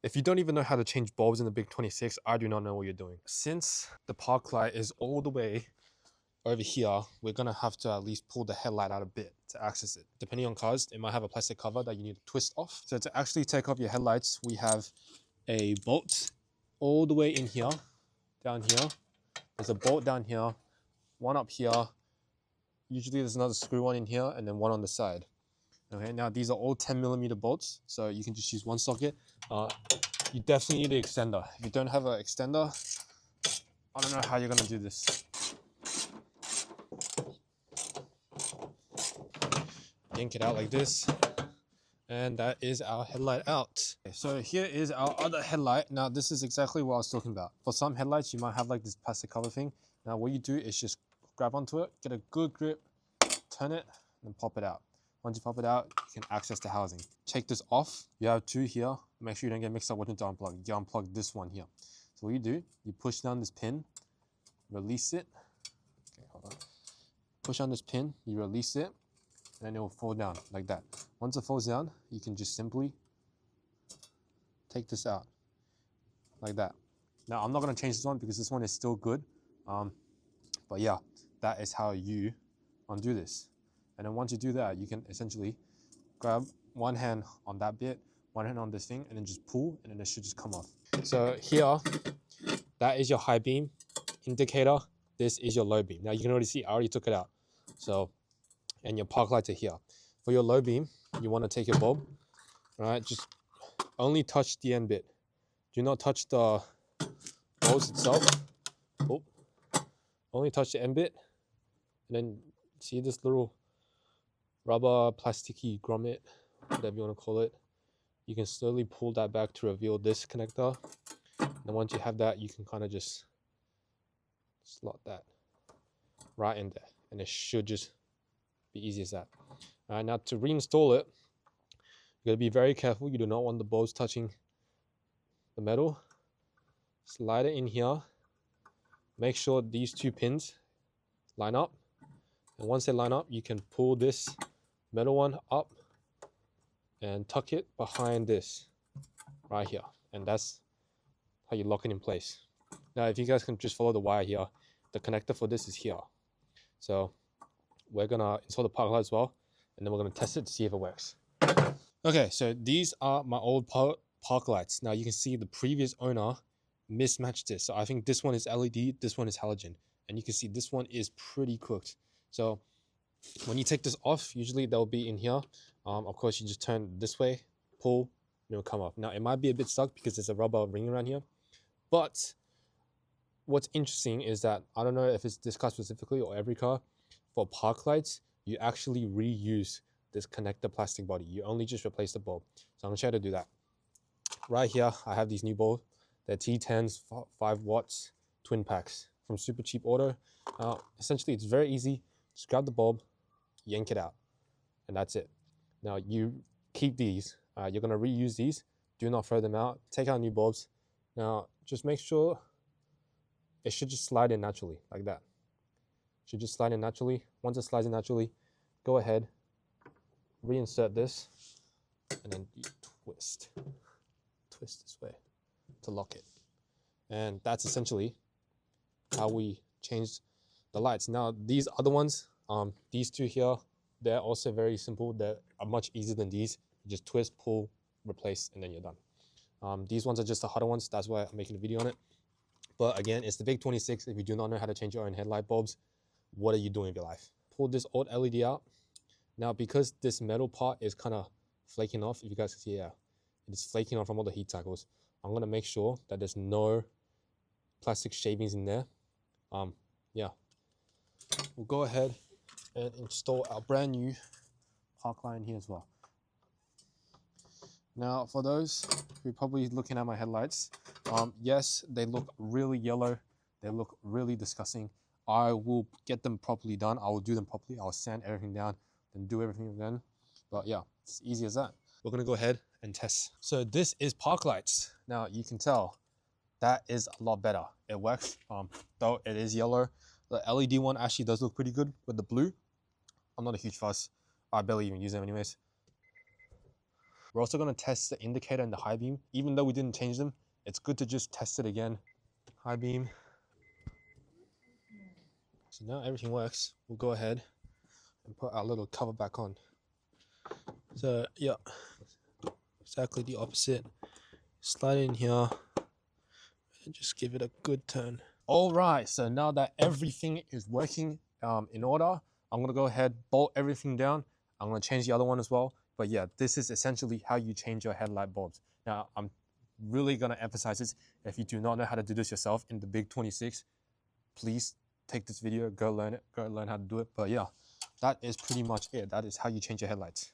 If you don't even know how to change bulbs in the big 26, I do not know what you're doing. Since the park light is all the way over here, we're gonna have to at least pull the headlight out a bit to access it. Depending on cars, it might have a plastic cover that you need to twist off. So to actually take off your headlights, we have a bolt all the way in here, down here. There's a bolt down here, one up here. Usually there's another screw one in here and then one on the side. Okay, now these are all 10mm bolts, so you can just use one socket. You definitely need an extender. If you don't have an extender, I don't know how you're gonna do this. Yank it out like this, and that is our headlight out. Okay, so here is our other headlight. Now this is exactly what I was talking about. For some headlights, you might have like this plastic cover thing. Now what you do is just grab onto it, get a good grip, turn it, and pop it out. Once you pop it out, you can access the housing. Take this off. You have two here. Make sure you don't get mixed up with the unplug. You unplug this one here. So what you do, you push down this pin, release it. Okay, hold on. Push on this pin, you release it, and then it will fall down like that. Once it falls down, you can just simply take this out like that. Now, I'm not gonna change this one because this one is still good. But yeah, that is how you undo this. And then once you do that, you can essentially grab one hand on that bit, one hand on this thing, and then just pull, and then it should just come off. So here, that is your high beam indicator. This is your low beam. Now you can already see, I already took it out. So, and your park lights are here. For your low beam, you want to take your bulb, all right? Just only touch the end bit. Do not touch the hose itself. Oh, only touch the end bit, and then see this little rubber plasticky grommet, whatever you want to call it. You can slowly pull that back to reveal this connector. And once you have that, you can kind of just slot that right in there, and it should just be easy as that. All right, now to reinstall it, you gotta be very careful. You do not want the bulbs touching the metal. Slide it in here. Make sure these two pins line up. And once they line up, you can pull this metal one up and tuck it behind this right here. And that's how you lock it in place. Now, if you guys can just follow the wire here, the connector for this is here. So we're gonna install the park light as well, and then we're gonna test it to see if it works. Okay, so these are my old park lights. Now you can see the previous owner mismatched this. So I think this one is LED, this one is halogen. And you can see this one is pretty cooked. So when you take this off, usually they'll be in here. Of course, you just turn this way, pull, and it'll come off. Now, it might be a bit stuck because there's a rubber ring around here. But what's interesting is that, I don't know if it's this car specifically or every car, for park lights, you actually reuse this connector plastic body. You only just replace the bulb. So I'm gonna try to do that. Right here, I have these new bulbs. They're T10s, 5 watts, twin packs from Supercheap Auto. Essentially, it's very easy. Just grab the bulb, yank it out, and that's it. Now you keep these. You're gonna reuse these. Do not throw them out. Take out new bulbs. Now just make sure it should just slide in naturally like that. It should just slide in naturally. Once it slides in naturally, go ahead, reinsert this, and then twist this way to lock it. And that's essentially how we change the lights. Now these other ones, these two here, they're also very simple. They're much easier than these. You just twist, pull, replace, and then you're done. These ones are just the harder ones. That's why I'm making a video on it. But again, it's the big 26. If you do not know how to change your own headlight bulbs, what are you doing with your life? Pull this old LED out. Now, because this metal part is kind of flaking off, if you guys can see, yeah, it is flaking off from all the heat cycles. I'm gonna make sure that there's no plastic shavings in there. Yeah, we'll go ahead and install our brand new park light in here as well. Now, for those who are probably looking at my headlights, yes, they look really yellow. They look really disgusting. I will get them properly done. I will do them properly. I'll sand everything down, then do everything again. But yeah, it's easy as that. We're gonna go ahead and test. So this is park lights. Now you can tell that is a lot better. It works, though it is yellow. The LED one actually does look pretty good with the blue. I'm not a huge fuss. I barely even use them anyways. We're also going to test the indicator and the high beam. Even though we didn't change them, it's good to just test it again. High beam. So now everything works. We'll go ahead and put our little cover back on. So yeah, exactly the opposite. Slide in here and just give it a good turn. All right, so now that everything is working in order, I'm gonna go ahead, bolt everything down. I'm gonna change the other one as well. But yeah, this is essentially how you change your headlight bulbs. Now, I'm really gonna emphasize this. If you do not know how to do this yourself in the Big 26, please take this video, go learn it, go learn how to do it. But yeah, that is pretty much it. That is how you change your headlights.